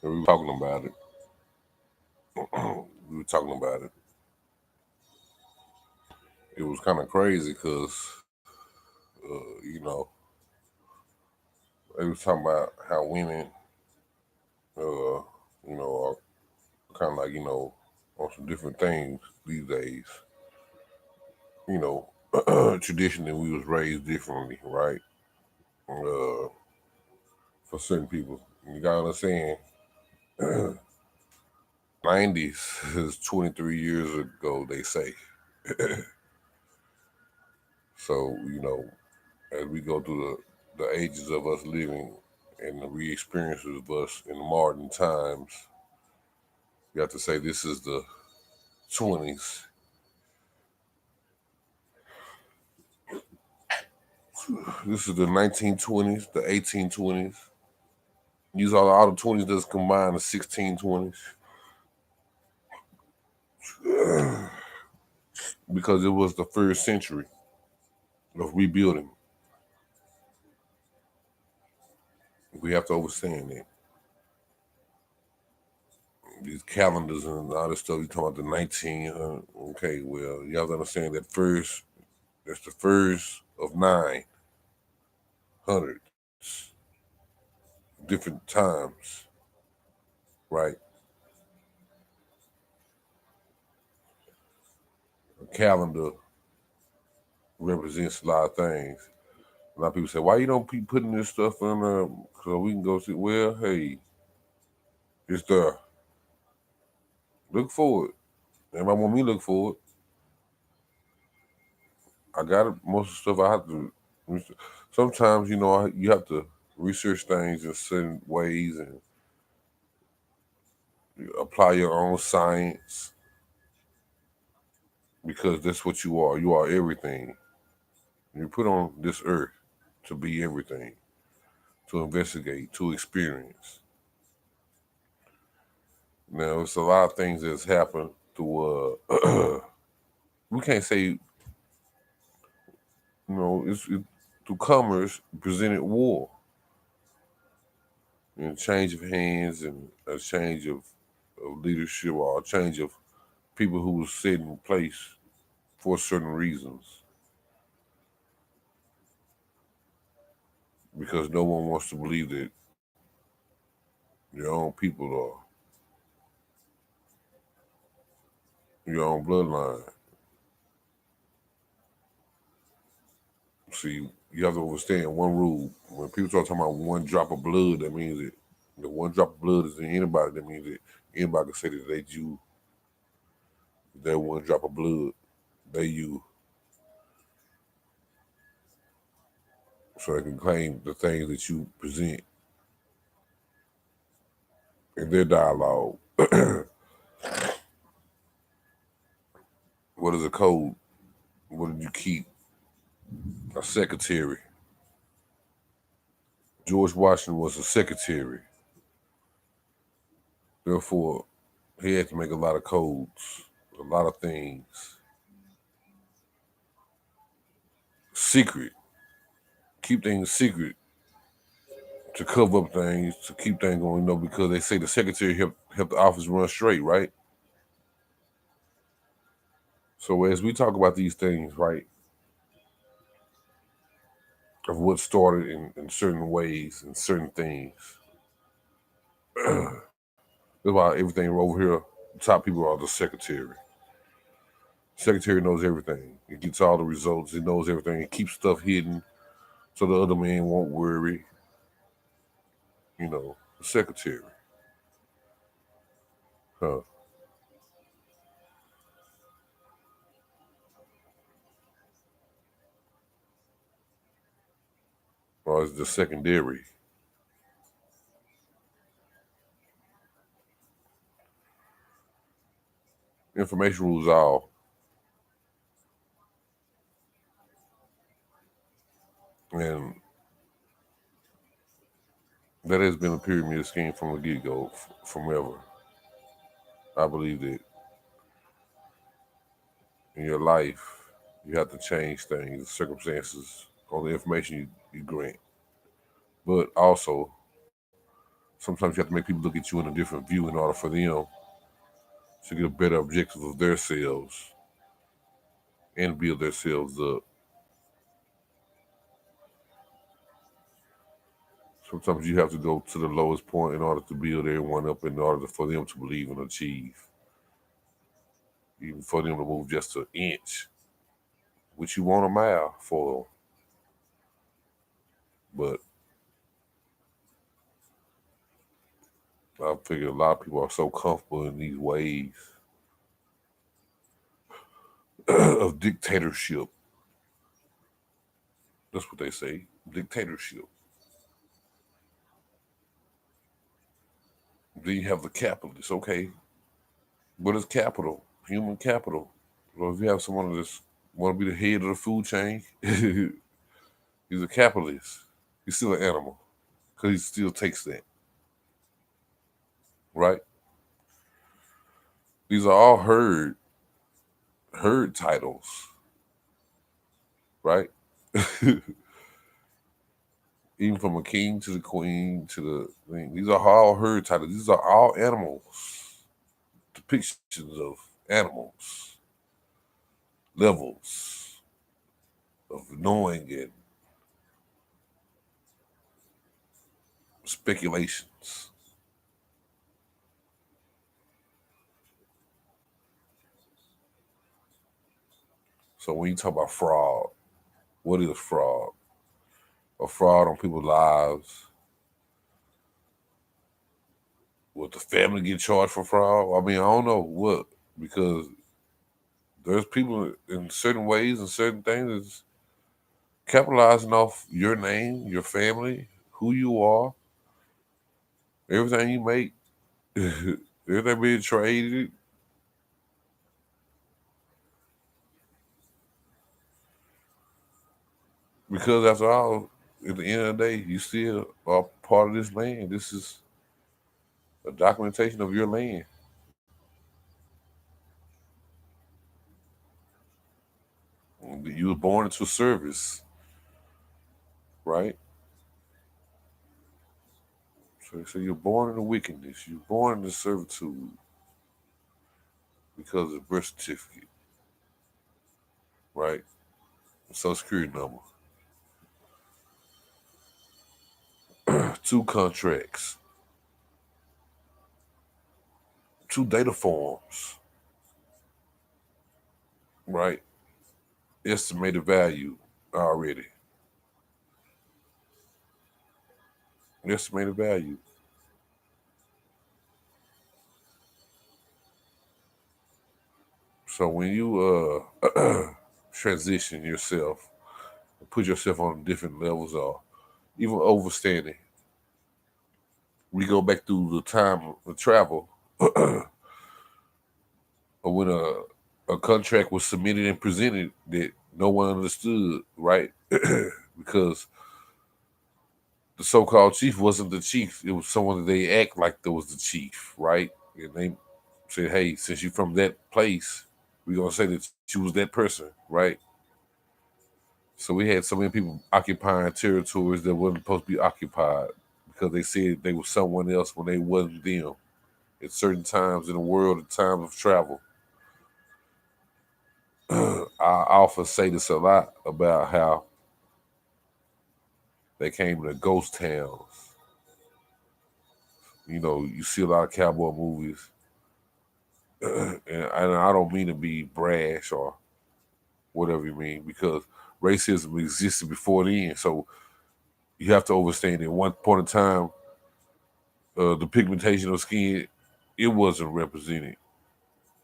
And we were talking about it. we were talking about it. It was kind of crazy because, you know, they was talking about how women, are kind of like, on some different things these days. You know, traditionally we was raised differently, right? Uh, for certain people, you gotta understand, 90s is 23 years ago, they say. So, as we go through the ages of us living and the re-experiences of us in the modern times, you have to say this is the 20s. This is the 1920s, the 1820s. Use all the 20s that's combined, the 1620s. Because it was the first century of rebuilding. We have to understand that. These calendars and all this stuff, you talking about the 1900. Okay, well, you have to understand that that's the first of 900s, different times, right? A calendar represents a lot of things. A lot of people say, why you don't keep putting this stuff in there so we can go see? Well, hey, it's there. Look for it. Everybody want me to look for it. I got it. Most of the stuff I have to. Sometimes, you have to research things in certain ways and apply your own science because that's what you are. You are everything. You're put on this earth to be everything, to investigate, to experience. Now, it's a lot of things that's happened to, we can't say, to commerce presented war and change of hands and a change of leadership or a change of people who was set in place for certain reasons. Because no one wants to believe that your own people are your own bloodline. See, you have to understand one rule. When people start talking about one drop of blood, that means that the one drop of blood is in anybody. That means that anybody can say that they you. That one drop of blood, they you. So they can claim the things that you present in their dialogue. What is a code? What did you keep? A secretary. George Washington was a secretary. Therefore, he had to make a lot of codes, a lot of things secret. Keep things secret to cover up things, to keep things going, because they say the secretary help the office run straight, right? So as we talk about these things, right, of what started in certain ways and certain things, that's why everything over here, the top people are the secretary. Secretary knows everything. It gets all the results. It knows everything. It keeps stuff hidden so the other man won't worry. The secretary. Huh. Or it's the secondary. Information rules all. And that has been a pyramid scheme from the get-go, from ever. I believe that in your life, you have to change things, circumstances, or the information you grant. But also, Sometimes you have to make people look at you in a different view in order for them to get a better objective of themselves and build themselves up. Sometimes you have to go to the lowest point in order to build everyone up in order for them to believe and achieve. Even for them to move just an inch, which you want a mile for. But I figure a lot of people are so comfortable in these ways of dictatorship. That's what they say, dictatorship. Then you have the capitalists. Okay, what is capital? Human capital. Well, if you have someone that's want to be the head of the food chain, he's a capitalist. He's still an animal because he still takes that, right? These are all herd titles, right? Even from a king to the queen to the thing. These are all herd titles. These are all animals, depictions of animals, levels of knowing and speculations. So when you talk about fraud, what is fraud? A fraud on people's lives. Would the family get charged for fraud? I mean, I don't know what, because there's people in certain ways and certain things that's capitalizing off your name, your family, who you are, everything you make, everything being traded. Because after all, at the end of the day, you still are part of this land. This is a documentation of your land. You were born into service, right? So you're born into wickedness. You're born into servitude because of birth certificate, right? Social security number, two contracts, two data forms, right? Estimated value already. Estimated value. So when you transition yourself, put yourself on different levels or even overstanding, we go back through the time of travel or when a contract was submitted and presented that no one understood, right? Because the so-called chief wasn't the chief. It was someone that they act like there was the chief, right? And they said, hey, since you're from that place, we're going to say that you was that person, right? So we had so many people occupying territories that wasn't supposed to be occupied because they said they were someone else when they wasn't them. At certain times in the world, at times of travel, I often say this a lot about how they came to ghost towns. You know, you see a lot of cowboy movies, and I don't mean to be brash or whatever you mean, because racism existed before then. So you have to understand at one point in time, the pigmentation of skin, it wasn't represented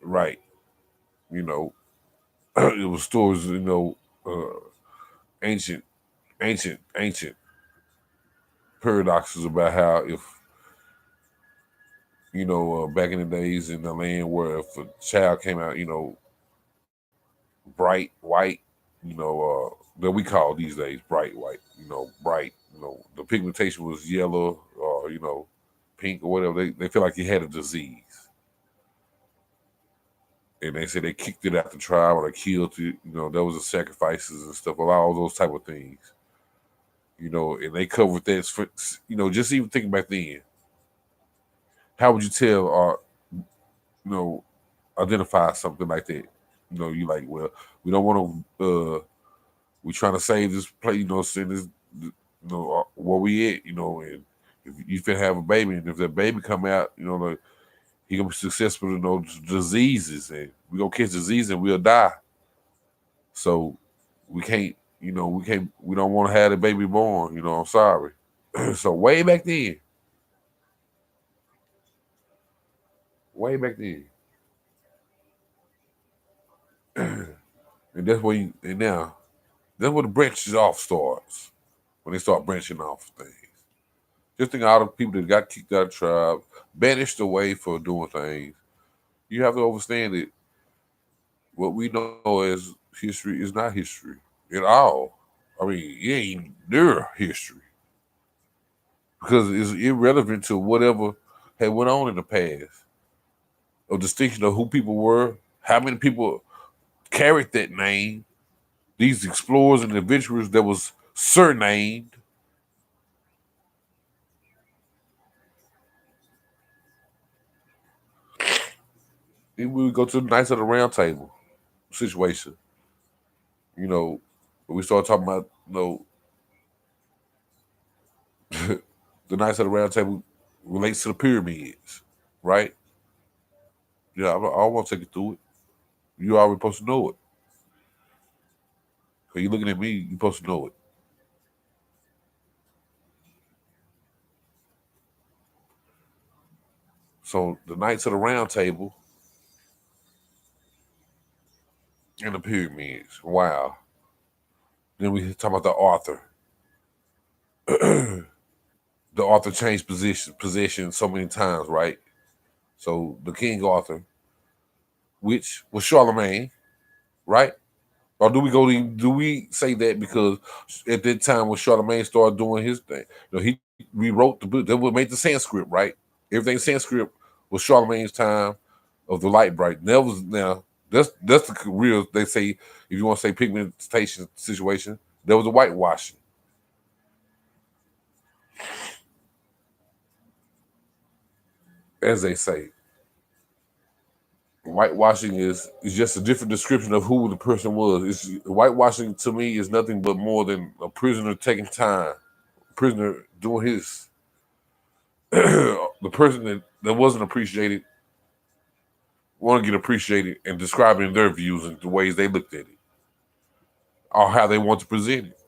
right. You know, it was stories, ancient, ancient paradoxes about how if, back in the days in the land where if a child came out, bright white, that we call these days bright white, bright, the pigmentation was yellow or, pink or whatever. They feel like he had a disease. And they said they kicked it out the tribe or they killed it. There was the sacrifices and stuff, all those type of things. And they covered that for, just even thinking back then. how would you tell or you know identify something like that? You like, well, we don't want to. We trying to save this place, send this, where we at, and if you finna have a baby, and if that baby come out, like he gonna be successful in those diseases, and we gonna catch disease and we'll die. So we can't, we don't want to have the baby born. I'm sorry. So way back then, and that's where and now that's where the branches off starts when they start branching off things. Just think of all the people that got kicked out of the tribe, banished away for doing things. You have to understand that what we know as history is not history at all. I mean, it ain't their history because it's irrelevant to whatever had went on in the past. A distinction of who people were, how many people carried that name. These explorers and adventurers that was surnamed. Then we would go to the Knights of the Round Table situation. You know, we start talking about the Knights of the Round Table relates to the pyramids, right? Yeah, I don't want to take you through it. You already supposed to know it. Cause you looking at me, you supposed to know it. So the Knights of the Round Table and the pyramids. Wow. Then we talk about the author. The author changed position so many times, right? So the King Arthur, which was Charlemagne, right? Or do we say that because at that time when Charlemagne started doing his thing, he rewrote the book. That would make the Sanskrit, right? Everything Sanskrit was Charlemagne's time of the light bright. That was now that's the real. They say if you want to say pigmentation situation, there was a whitewashing, as they say. Whitewashing is just a different description of who the person was. Whitewashing to me is nothing but more than a prisoner taking time, a prisoner doing his the person that wasn't appreciated want to get appreciated and describing their views and the ways they looked at it or how they want to present it.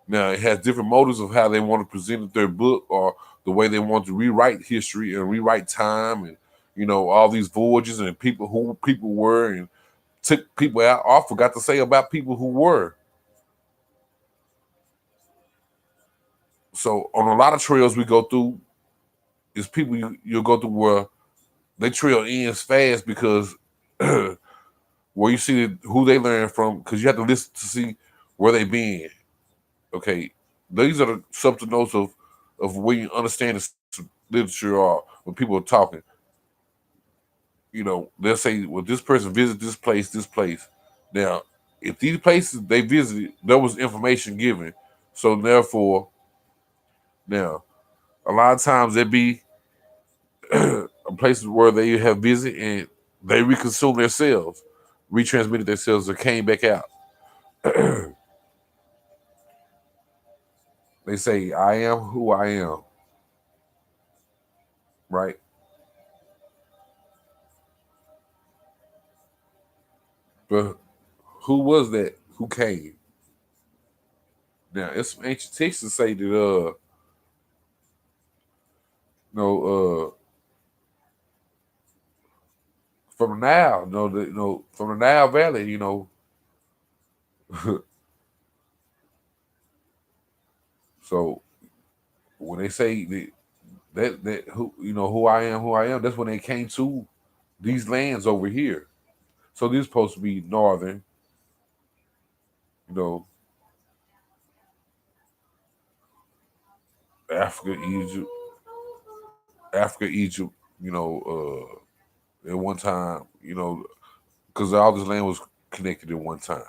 Now it has different motives of how they want to present their book or the way they want to rewrite history and rewrite time and all these voyages and people who people were and took people out. I forgot to say about people who were. So on a lot of trails we go through, is people you'll go through where they trail ends fast because where you see who they learn from, because you have to listen to see where they been. Okay, these are the subtle notes of where you understand the literature or when people are talking. They'll say, "Well, this person visited this place, this place." Now, if these places they visited, there was information given, so therefore, now a lot of times there be places where they have visited and they reconsumed themselves, retransmitted themselves, or came back out. They say, "I am who I am," right? But who was that? Who came? Now, it's some ancient texts that say that, from the Nile, from the Nile Valley, so when they say that who I am, that's when they came to these lands over here. So these supposed to be northern, you know, Africa, Egypt, at one time, because all this land was connected at one time.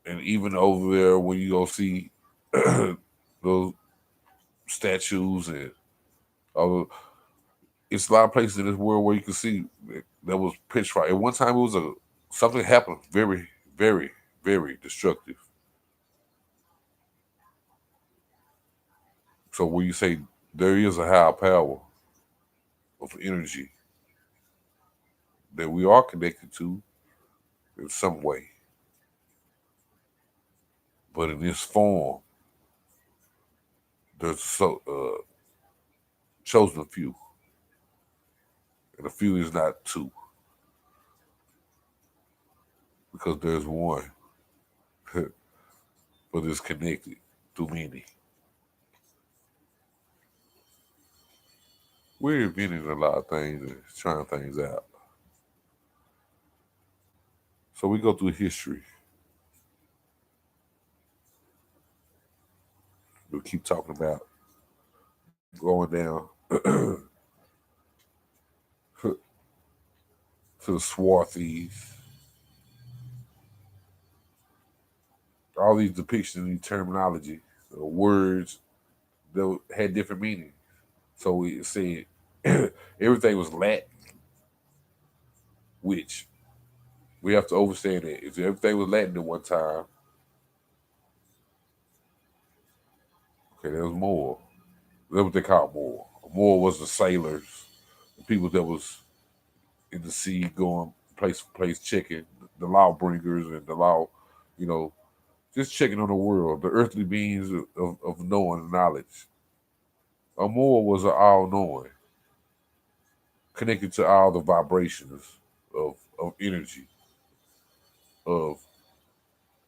And even over there, when you go see those statues and all. It's a lot of places in this world where you can see that was pitch right. At one time, it was something happened very, very, very destructive. So when you say there is a higher power of energy that we are connected to in some way, but in this form, there's chosen few, and a few is not two because there's one, but it's connected to many. We're inventing a lot of things and trying things out. So we go through history. We'll keep talking about going down to the swarthies, all these depictions and terminology, words that had different meanings. So we said everything was Latin, which we have to understand that if everything was Latin at one time, okay, there was more. That's what they called more. More was the sailors, the people that was in the sea going place for place checking, the law bringers and the law, you know, just checking on the world, the earthly beings of knowing and knowledge. Amor was an all knowing, connected to all the vibrations of energy, of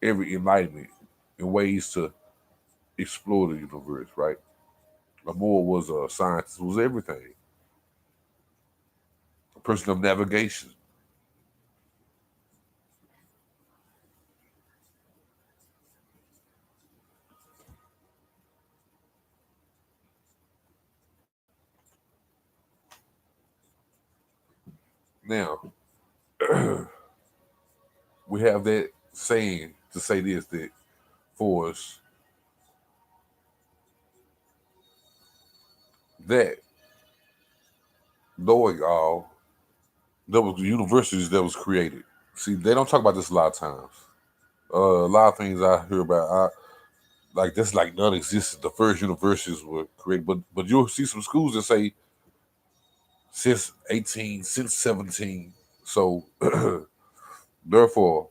every enlightenment and ways to explore the universe, right? Amor was a scientist, was everything. A person of navigation. Now, we have that saying to say this that for us that knowing all, there was universities that was created. See, they don't talk about this a lot of times. A lot of things I hear about, like that's like non-existent. The first universities were created, but you'll see some schools that say since 18, since 17. So therefore,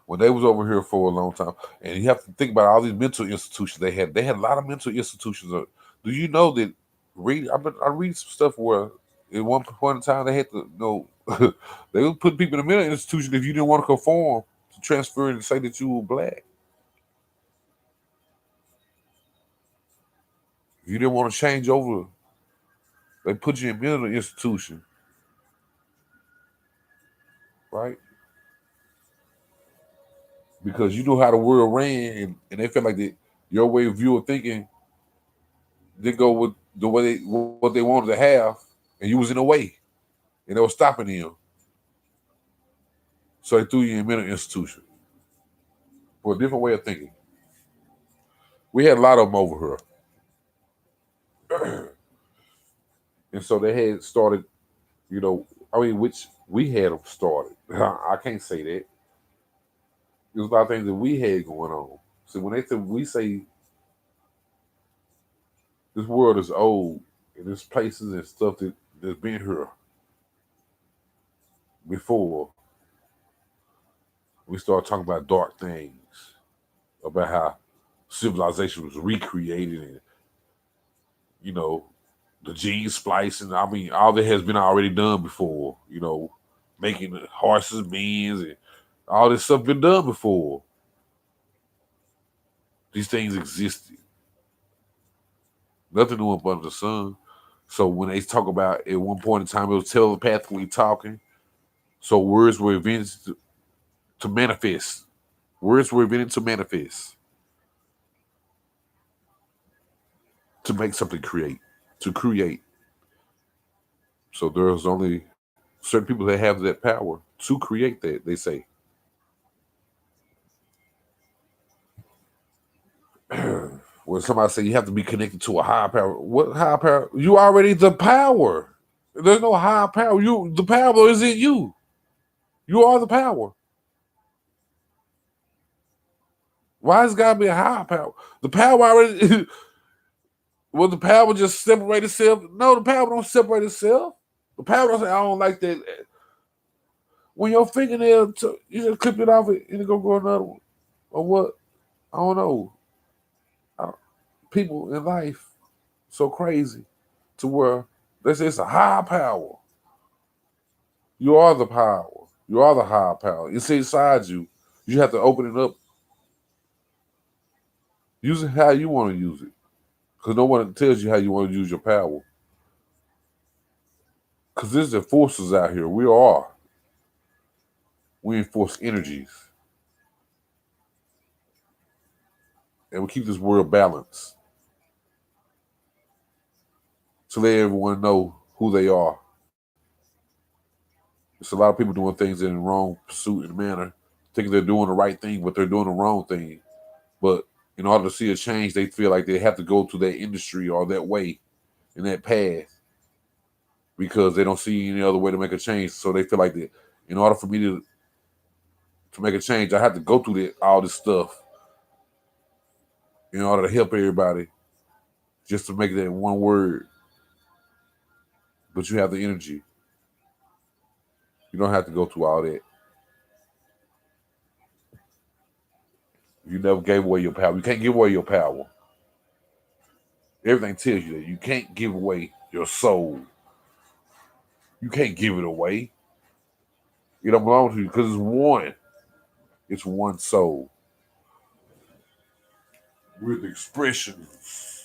when they was over here for a long time, and you have to think about all these mental institutions they had. They had a lot of mental institutions. Do you know that? I read some stuff where at one point in time they had to they would put people in a mental institution if you didn't want to conform to transfer and say that you were black. If you didn't want to change over, they put you in mental institution, right? Because you know how the world ran, and they felt like that your way of view of thinking didn't go with the way what they wanted to have, and you was in the way, and they were stopping them. So they threw you in a mental institution for a different way of thinking. We had a lot of them over here, and so they had started. You know, I mean, which we had them started. I can't say that. There's a lot of things that we had going on. So when we say this world is old, and there's places and stuff that's been here before, we start talking about dark things, about how civilization was recreated and you know the gene splicing. I mean, all that has been already done before. Making horses, beans, and all this stuff been done before. These things existed. Nothing new up under the sun. So when they talk about at one point in time it was telepathically talking, so words were invented to manifest. Words were invented to manifest, to make something create, to create. So there's only certain people that have that power to create that, they say. when somebody say you have to be connected to a higher power, what higher power? You already the power. There's no higher power. The power is in you. You are the power. Why has got to be a higher power? The power already. Will the power just separate itself? No, the power don't separate itself. The power don't say, I don't like that. When your fingernail, you just clip it off and it go another one. Or what? I don't know. People in life so crazy to where they say it's a high power. You are the power. You are the high power. It's inside you. You have to open it up. Use it how you want to use it. Because no one tells you how you want to use your power. Because there's the forces out here. We enforce energies. And we keep this world balanced. To let everyone know who they are. There's a lot of people doing things in the wrong pursuit and manner, thinking they're doing the right thing, but they're doing the wrong thing. But in order to see a change, they feel like they have to go to that industry or that way in that path because they don't see any other way to make a change. So they feel like that in order for me to make a change, I have to go through all this stuff in order to help everybody just to make that one word. But you have the energy. You don't have to go through all that. You never gave away your power. You can't give away your power. Everything tells you that you can't give away your soul. You can't give it away. It don't belong to you because it's one. It's one soul with expressions.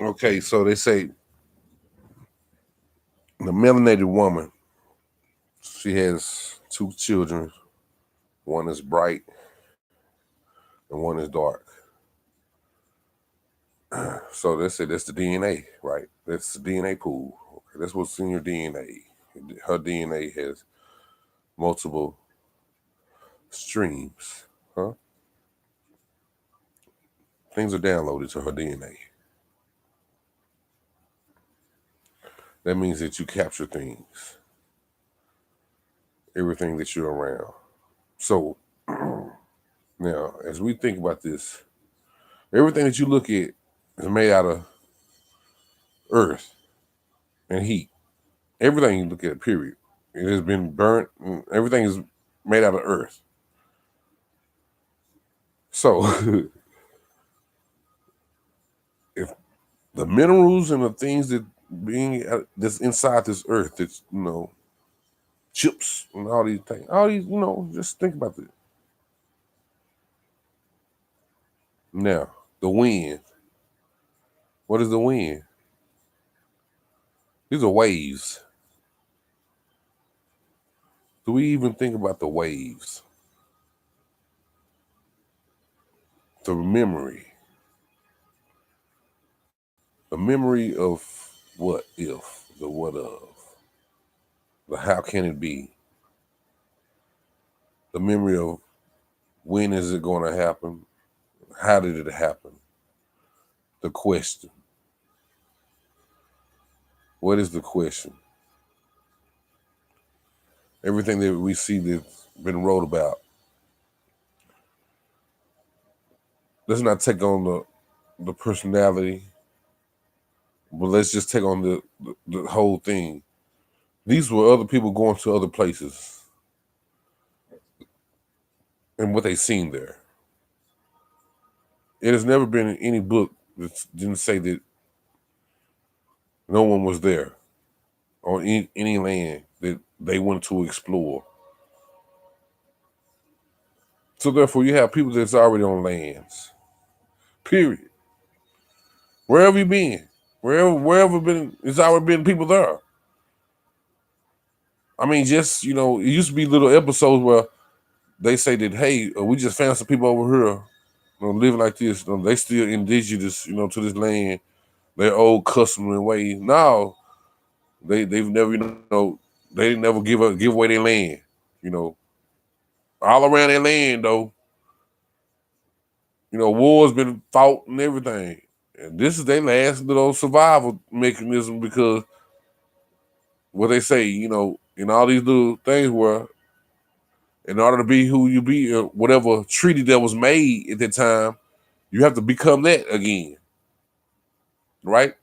Okay, so they say the melanated woman, she has two children. One is bright and one is dark. So they say that's the DNA, right? That's the DNA pool. Okay, that's what's in your DNA. Her DNA has multiple streams, huh? Things are downloaded to her DNA. That means that you capture things, everything that you're around. So now, as we think about this, everything that you look at is made out of earth and heat. Everything you look at, period. It has been burnt. And everything is made out of earth. So if the minerals and the things that that's inside this earth, that's chips and all these things. All these, just think about this. Now, the wind. What is the wind? These are waves. Do we even think about the waves? The memory. The memory of what if, the what of, the how can it be, the memory of when is it going to happen, how did it happen, the question. What is the question? Everything that we see that's been wrote about. Let's not take on the personality, but let's just take on the whole thing. These were other people going to other places and what they seen there. It has never been in any book that didn't say that no one was there on any land that they went to explore. So therefore, you have people that's already on lands. Period. Wherever you been, wherever been, it's already been people there. I mean, just it used to be little episodes where they say that, hey, we just found some people over here, living like this. They still indigenous, to this land, their old customary ways. Now, they've never, they didn't never give away their land, all around their land though. Wars been fought and everything. And this is their last little survival mechanism because what they say, in all these little things where in order to be who you be, whatever treaty that was made at that time, you have to become that again. Right?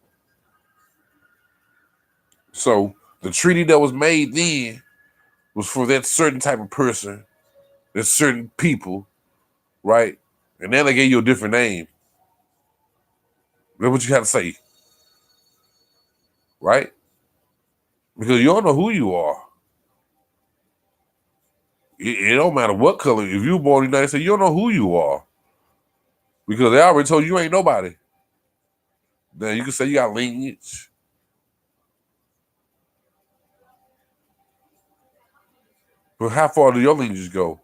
So the treaty that was made then was for that certain type of person, that certain people, right? And then they gave you a different name. That's what you have to say. Right? Because you don't know who you are. It don't matter what color. If you were born in the United States, you don't know who you are. Because they already told you ain't nobody. Then you can say you got lineage. But how far do your lineage go?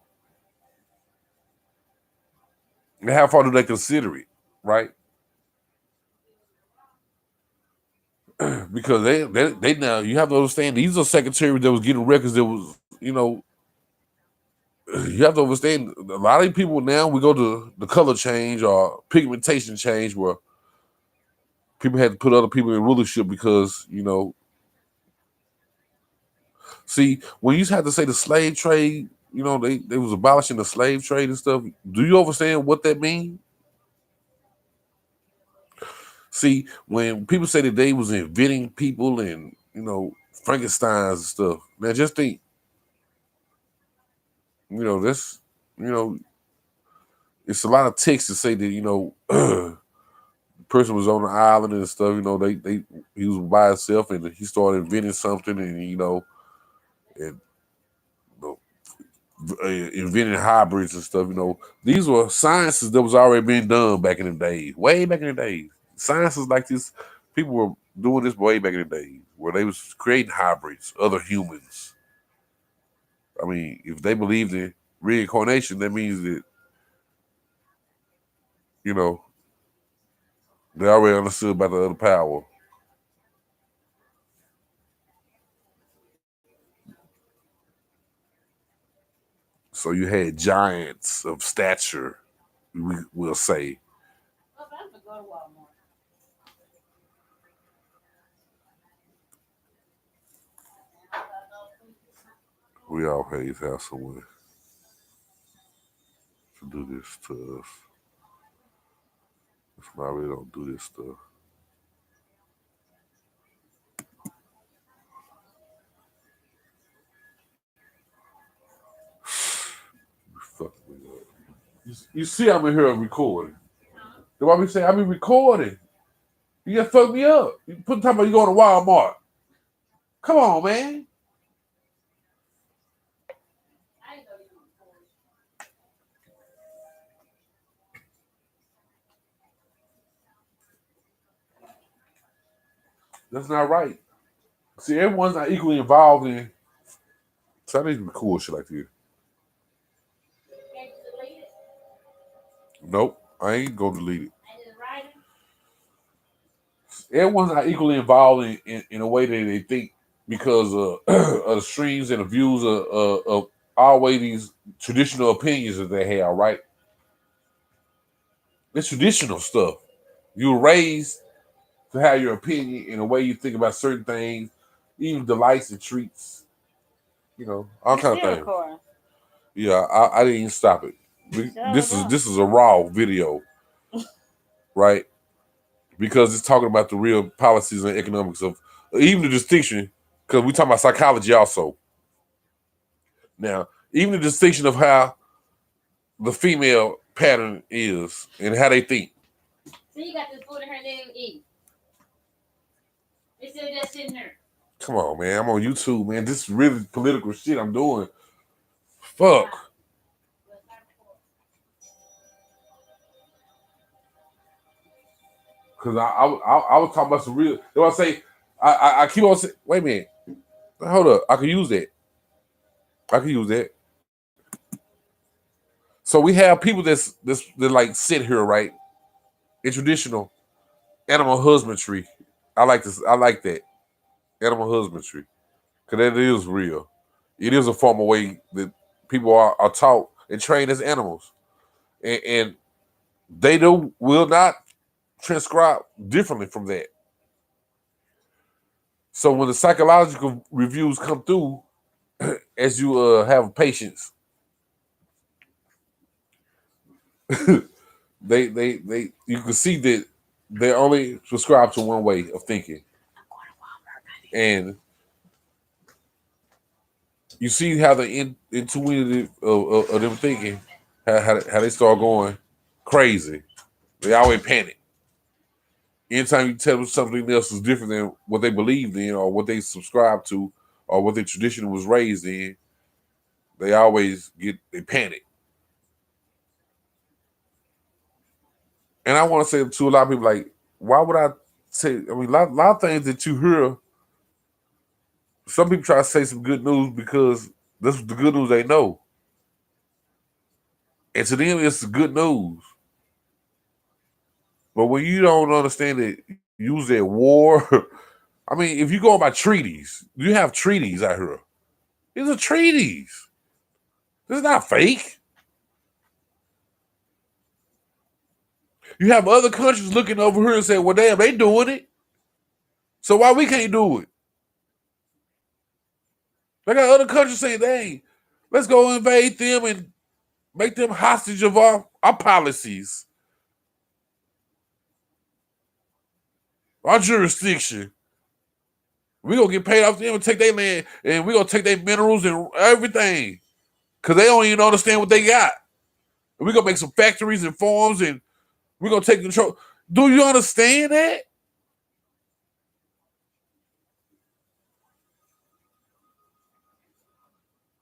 And how far do they consider it? Right? Because they now, you have to understand, these are secretaries that was getting records that was, you have to understand, a lot of people now, we go to the color change or pigmentation change where people had to put other people in rulership because, see, when you had to say the slave trade, they was abolishing the slave trade and stuff. Do you understand what that means? See, when people say that they was inventing people and, Frankensteins and stuff, now just think, that's, it's a lot of text to say that, the person was on the island and stuff, he was by himself and he started inventing something and, and inventing hybrids and stuff, These were sciences that was already being done back in the days, way back in the days. Sciences like this, people were doing this way back in the days where they was creating hybrids, other humans. I mean, if they believed in reincarnation, that means that, they already understood about the other power. So you had giants of stature, we will say. We always have someone to do this to us. That's why we don't do this stuff. Fuck me up. You see, I'm in here recording. The why we say I be recording. You just fuck me up. You put talking about you going to Walmart. Come on, man. That's not right. See, everyone's not equally involved in. So I need to record shit like this. Nope, I ain't gonna delete it. Everyone's not equally involved in a way that they think because of the streams and the views of always these traditional opinions that they have, right? It's traditional stuff. You were raised to have your opinion in the way you think about certain things, even delights and treats, all kind of things. Yeah, I didn't even stop it. This is a raw video, right? Because it's talking about the real policies and economics of even the distinction, because we talking about psychology also. Now, even the distinction of how the female pattern is and how they think. So you got this food in her name eat. It's still just sitting there. Come on, man. I'm on YouTube, man. This is really political shit I'm doing. Fuck. Because I was talking about some real. You know what I say? I keep on saying, wait a minute. Hold up. I can use that. So we have people that like sit here, right? In traditional animal husbandry. I like this. I like that. Animal husbandry. Because that is real. It is a form of way that people are taught and trained as animals. And they will not transcribe differently from that. So when the psychological reviews come through, as you have patience, they you can see that they only subscribe to one way of thinking, and you see how the intuitive of them thinking, how they start going crazy. They always panic. Anytime you tell them something else is different than what they believed in or what they subscribed to or what their tradition was raised in, they panic. And I want to say to a lot of people, like, why would I say? I mean, a lot of things that you hear. Some people try to say some good news because this is the good news they know, and to them it's the good news. But when you don't understand it, use that war. I mean, if you go by treaties, you have treaties out here. These are treaties. This is not fake. You have other countries looking over here and saying, well, damn, they doing it. So why we can't do it? They got other countries saying, dang, let's go invade them and make them hostage of our policies, our jurisdiction. We're going to get paid off them and take their land, and we're going to take their minerals and everything because they don't even understand what they got. And we're going to make some factories and farms, and we're going to take control. Do you understand that?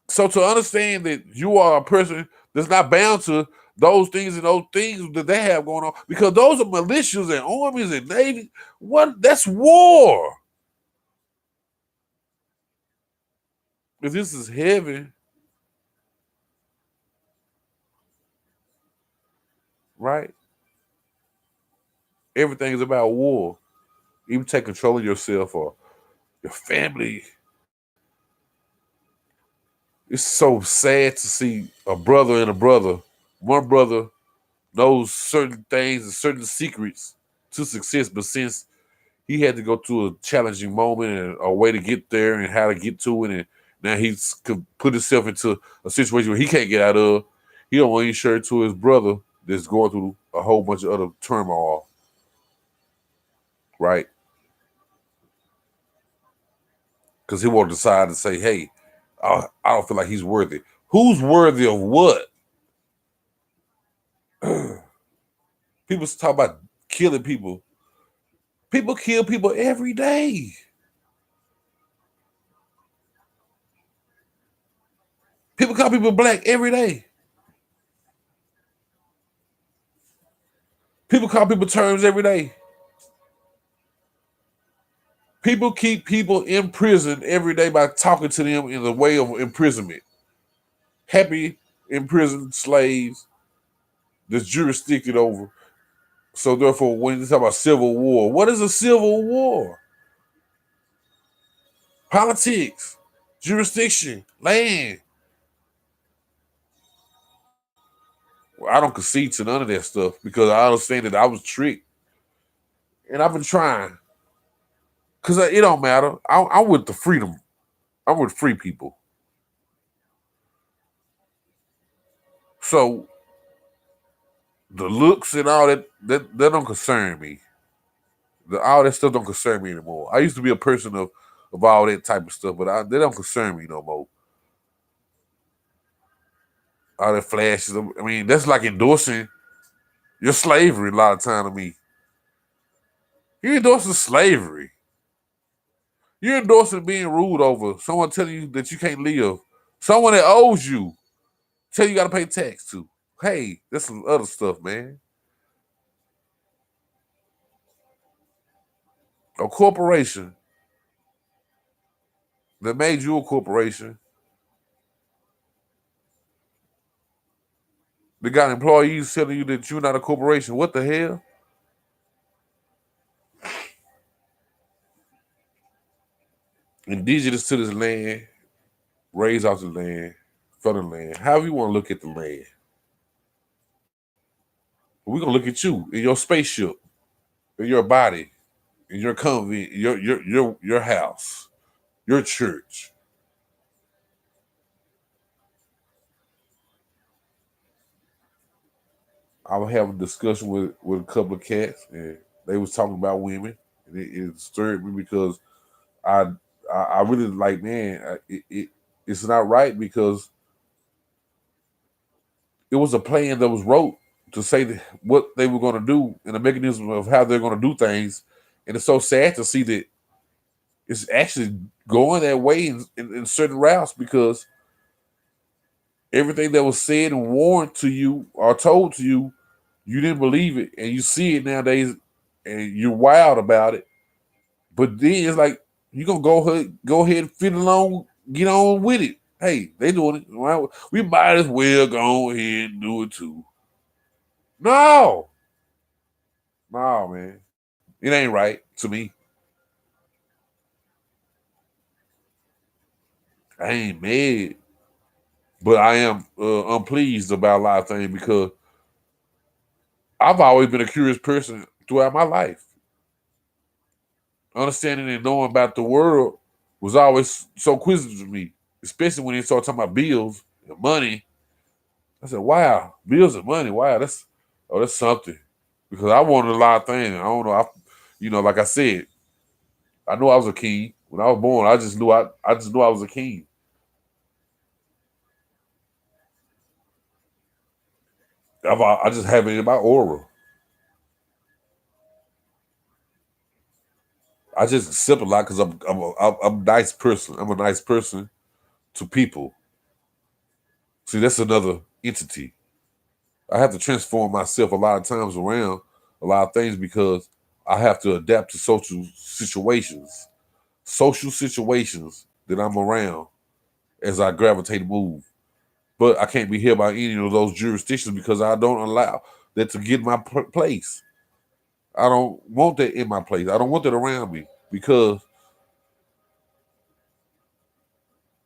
So to understand that you are a person that's not bound to those things that they have going on, because those are militias and armies and navy. What? That's war. If this is heaven, right? Everything is about war. Even take control of yourself or your family. It's so sad to see a brother and a brother. One brother knows certain things and certain secrets to success, but since he had to go through a challenging moment and a way to get there and how to get to it, and now he's could put himself into a situation where he can't get out of. He don't want to share it to his brother that's going through a whole bunch of other turmoil, right? Because he won't decide to say, "Hey, I don't feel like he's worthy." Who's worthy of what? People talk about killing people. People kill people every day. People call people black every day. People call people terms every day. People keep people in prison every day by talking to them in the way of imprisonment. Happy imprisoned slaves that's jurisdicted over. So therefore, when you talk about civil war, what is a civil war? Politics, jurisdiction, land. Well, I don't concede to none of that stuff because I understand that I was tricked, and I've been trying. Cause it don't matter. I'm with the freedom. I'm with free people. So the looks and all that don't concern me. All that stuff don't concern me anymore. I used to be a person of all that type of stuff, but they don't concern me no more. All that flashes. I mean, that's like endorsing your slavery a lot of time to me. You're endorsing slavery. You're endorsing being ruled over. Someone telling you that you can't live. Someone that owes you. Tell you got to pay tax to. Hey, that's some other stuff, man. A corporation that made you a corporation. They got employees telling you that you're not a corporation. What the hell? Indigenous to this land, raised off the land, from the land. However you want to look at the land. We're gonna look at you in your spaceship, in your body, in your convent, your house, your church. I was having a discussion with a couple of cats, and they was talking about women, and it disturbed me because I I really like, man, it's not right because it was a plan that was wrote to say what they were going to do and the mechanism of how they're going to do things, and it's so sad to see that it's actually going that way in certain routes because everything that was said and warned to you or told to you, you didn't believe it, and you see it nowadays, and you're wild about it. But then it's like you gonna go ahead and fit along, get on with it. Hey, they doing it. Well, we might as well go ahead and do it too. No, no, man, it ain't right to me. I ain't mad, but I am unpleased about a lot of things because I've always been a curious person throughout my life. Understanding and knowing about the world was always so inquisitive to me, especially when they started talking about bills and money. I said, "Wow, bills and money. Wow, that's something." Because I wanted a lot of things. I don't know. Like I said, I knew I was a king when I was born. I just knew I was a king. I just have it in my aura. I just accept a lot because I'm a nice person. I'm a nice person to people. See, that's another entity. I have to transform myself a lot of times around a lot of things because I have to adapt to social situations that I'm around as I gravitate and move. But I can't be held by any of those jurisdictions because I don't allow that to get my place. I don't want that in my place. I don't want that around me because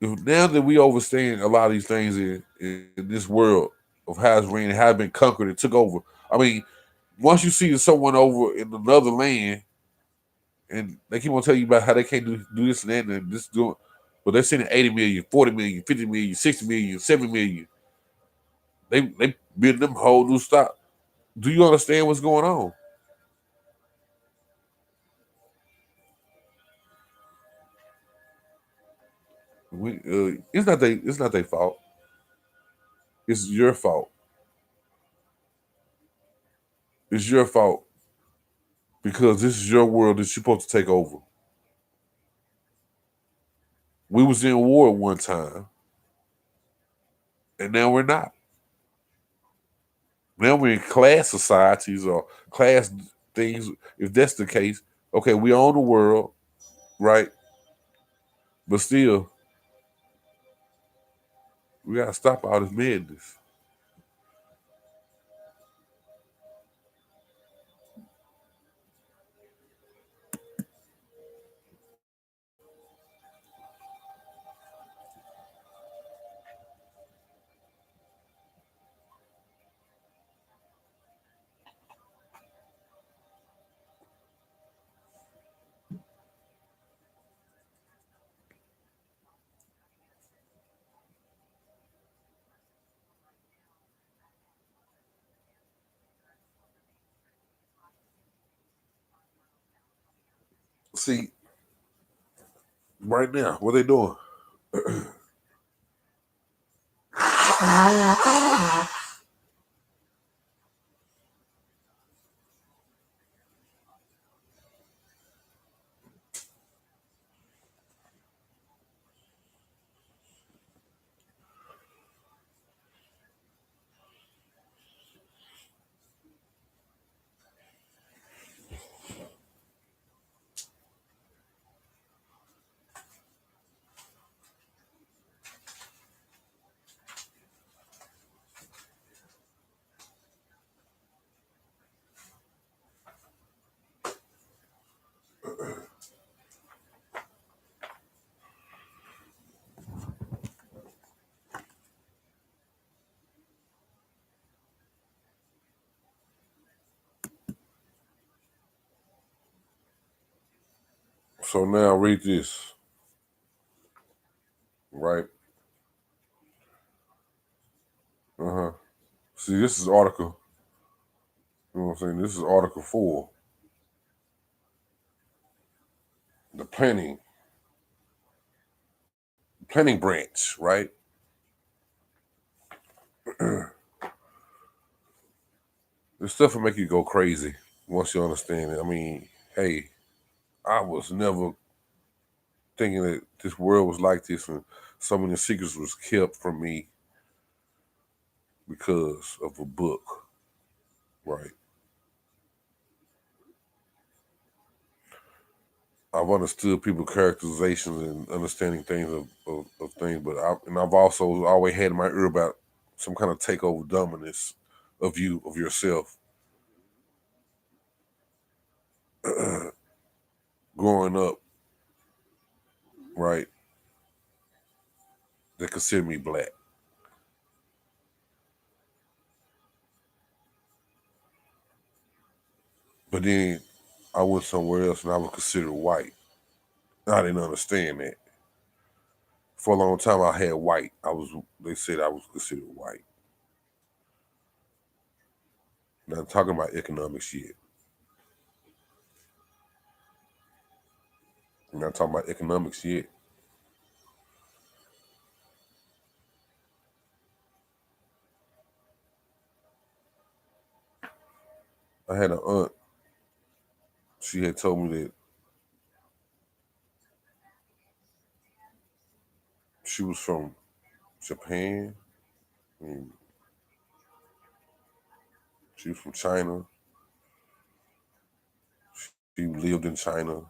if now that we understand a lot of these things in this world of how it's ran, how it's been conquered and took over. I mean, once you see someone over in another land and they keep on telling you about how they can't do this and that and this doing, but they're sending 80 million, 40 million, 50 million, 60 million, 7 million. They build them whole new stock. Do you understand what's going on? It's not their fault. It's your fault. It's your fault because this is your world that you're supposed to take over. We was in war at one time, and now we're not. Now we're in class societies or class things. If that's the case, okay, we own the world. right? But still, we gotta stop all this madness. See, right now, what they doing? So now read this, right? Uh-huh. See, this is article, you know what I'm saying? This is article 4, the planning branch, right? This stuff will make you go crazy once you understand it. I mean, hey, I was never thinking that this world was like this and so many secrets was kept from me because of a book, right? I've understood people's characterizations and understanding things of things, but I've also always had in my ear about some kind of takeover dominance of you, of yourself. Growing up, right, they consider me black. But then I went somewhere else and I was considered white. I didn't understand that. For a long time I had white. They said I was considered white. Now I'm talking about economics yet. I'm not talking about economics yet. I had an aunt, she had told me that she was from Japan and she was from China. She lived in China.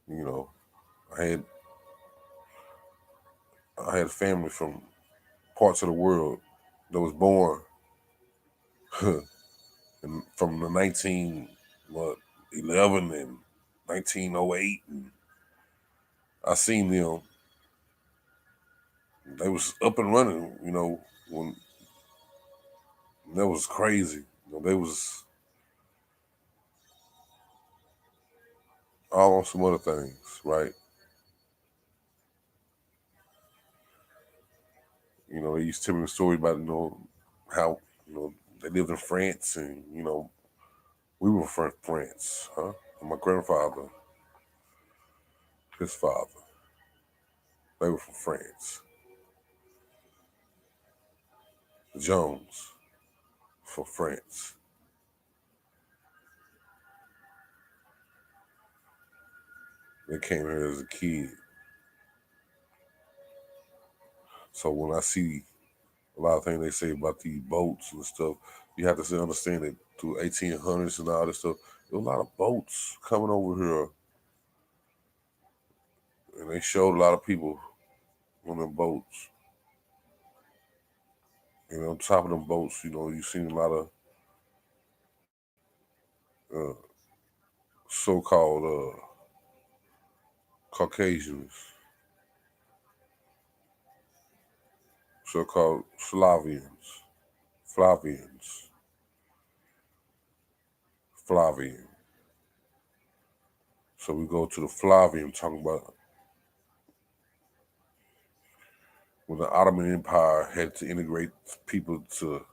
You know, I had I had family from parts of the world that was born from the 1911 and 1908, and I seen them. They was up and running. When that was crazy. They was all on some other things, right? They used to tell me a story about how they lived in France, and we were from France, huh? And my grandfather, his father, they were from France. The Jones from France. They came here as a kid. So when I see a lot of things they say about these boats and stuff, you have to understand that through 1800s and all this stuff, there was a lot of boats coming over here and they showed a lot of people on them boats. And on top of them boats, you seen a lot of uh, so-called Caucasians, so-called Flavians, Flavian. So we go to the Flavian, talking about when the Ottoman Empire had to integrate people to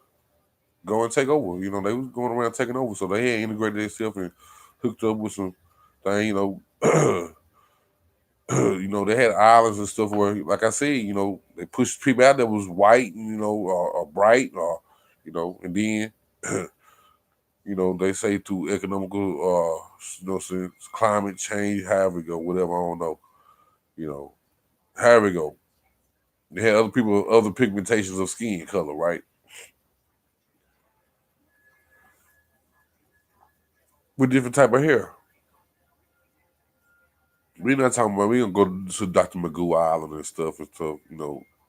go and take over. They was going around taking over, so they had integrated themselves and hooked up with some thing. They had islands and stuff where, like I said, they pushed people out that was white, or bright, or and then, they say through economical, since climate change, however it go, whatever, I don't know, you know, however it go. They had other people, other pigmentations of skin color, right? With different type of hair. We're not talking about, we don't go to Dr. Magoo Island and stuff,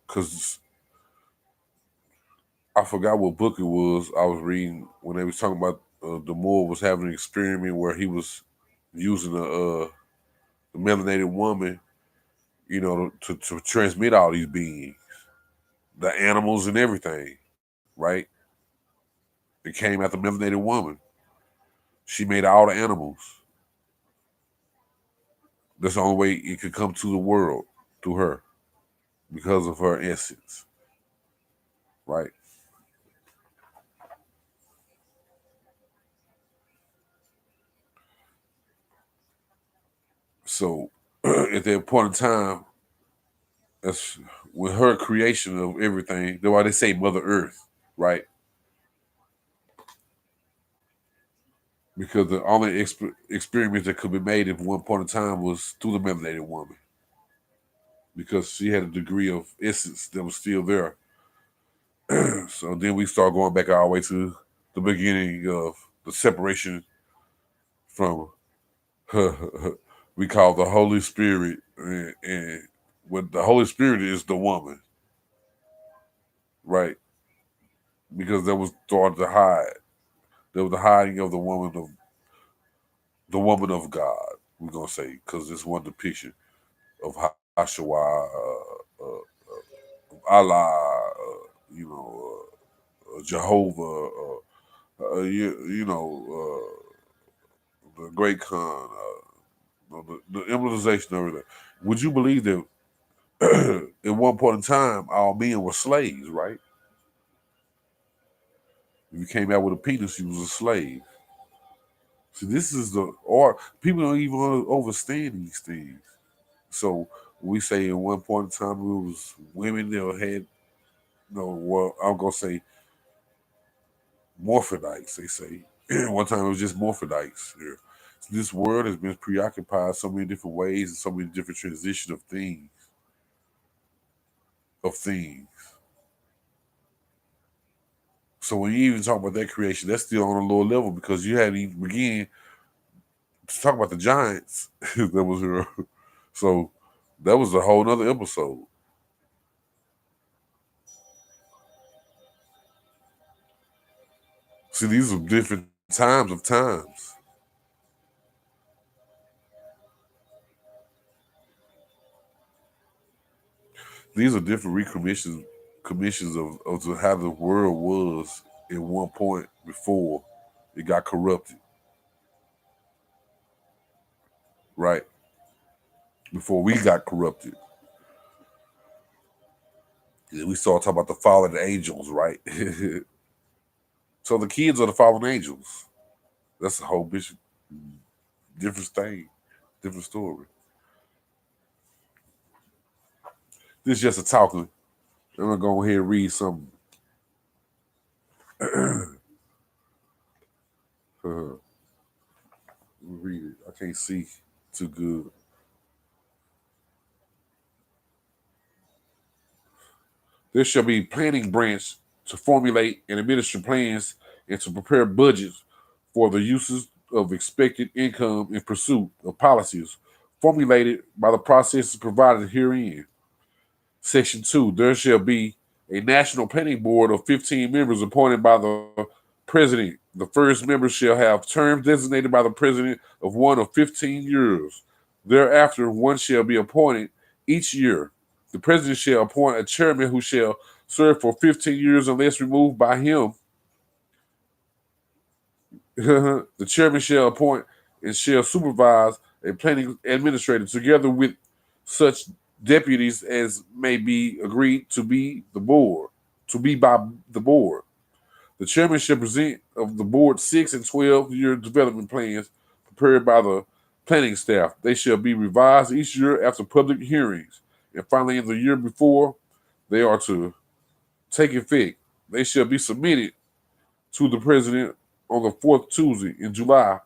because I forgot what book it was I was reading when they was talking about the Moor was having an experiment where he was using the melanated woman, to transmit all these beings, the animals and everything, right? It came out the melanated woman. She made all the animals. That's the only way it could come to the world through her because of her essence, right? So at that point in time, that's with her creation of everything. That's why they say Mother Earth, right? Because the only experiment that could be made at one point in time was through the melanated woman, because she had a degree of essence that was still there. So then we start going back all the way to the beginning of the separation from we call the Holy Spirit, and what the Holy Spirit is the woman, right? Because that was started to hide. There was the hiding of the woman of God. We're gonna say, because it's one depiction of Hashawa, Allah, Jehovah, the Great Khan, the immortalization of everything. Would you believe that at one point in time, all men were slaves, right? If you came out with a penis, you was a slave. So this is or people don't even understand these things. So we say at one point in time it was women that had, well, I'm gonna say morphodites. They say one time it was just morphodites. Yeah. So this world has been preoccupied so many different ways and so many different transition of things. So when you even talk about that creation, that's still on a lower level because you hadn't even begun to talk about the giants that was here. So that was a whole nother episode. See, these are different times of times. These are different commissions of how the world was at one point before it got corrupted, right? Before we got corrupted. We start talking about the fallen angels, right? So the kids are the fallen angels. That's a whole different thing, different story. This is just a talking. I'm gonna go ahead and read something. Read it. I can't see too good. There shall be planning branch to formulate and administer plans and to prepare budgets for the uses of expected income in pursuit of policies formulated by the processes provided herein. Section 2, there shall be a national planning board of 15 members appointed by the president. The first member shall have terms designated by the president of one of 15 years. Thereafter, one shall be appointed each year. The president shall appoint a chairman who shall serve for 15 years unless removed by him. The chairman shall appoint and shall supervise a planning administrator together with such deputies as may be agreed to be by the board. The chairman shall present of the board 6 and 12 year development plans prepared by the planning staff. They shall be revised each year after public hearings. And finally, in the year before they are to take effect, they shall be submitted to the president on the fourth Tuesday in July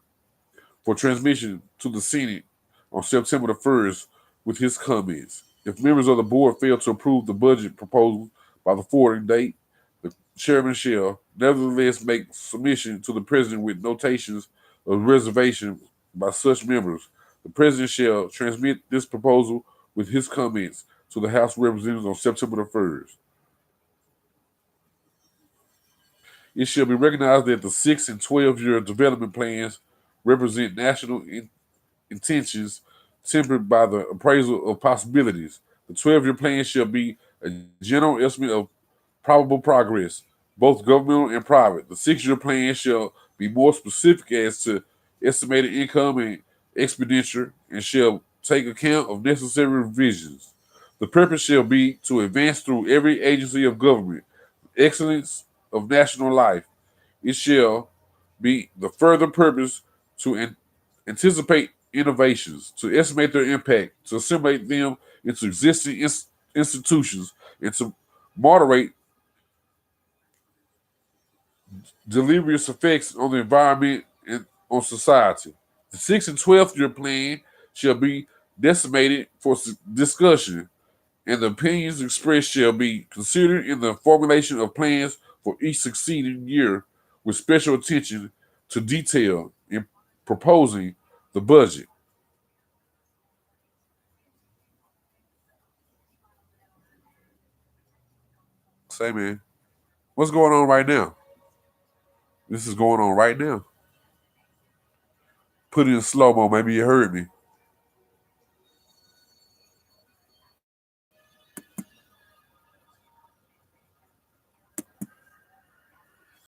for transmission to the Senate on September the 1st with his comments. If members of the board fail to approve the budget proposal by the forwarding date, the chairman shall nevertheless make submission to the president with notations of reservation by such members. The president shall transmit this proposal with his comments to the House of Representatives on September the 1st. It shall be recognized that the 6 and 12 year development plans represent national intentions tempered by the appraisal of possibilities. The 12 year plan shall be a general estimate of probable progress, both governmental and private. The 6 year plan shall be more specific as to estimated income and expenditure and shall take account of necessary revisions. The purpose shall be to advance through every agency of government excellence of national life. It shall be the further purpose to anticipate innovations, to estimate their impact, to assimilate them into existing institutions, and to moderate deleterious effects on the environment and on society. The 6 and 12 year plan shall be decimated for discussion, and the opinions expressed shall be considered in the formulation of plans for each succeeding year with special attention to detail in proposing the budget. Say, man, what's going on right now? This is going on right now. Put it in slow mo. Maybe you heard me.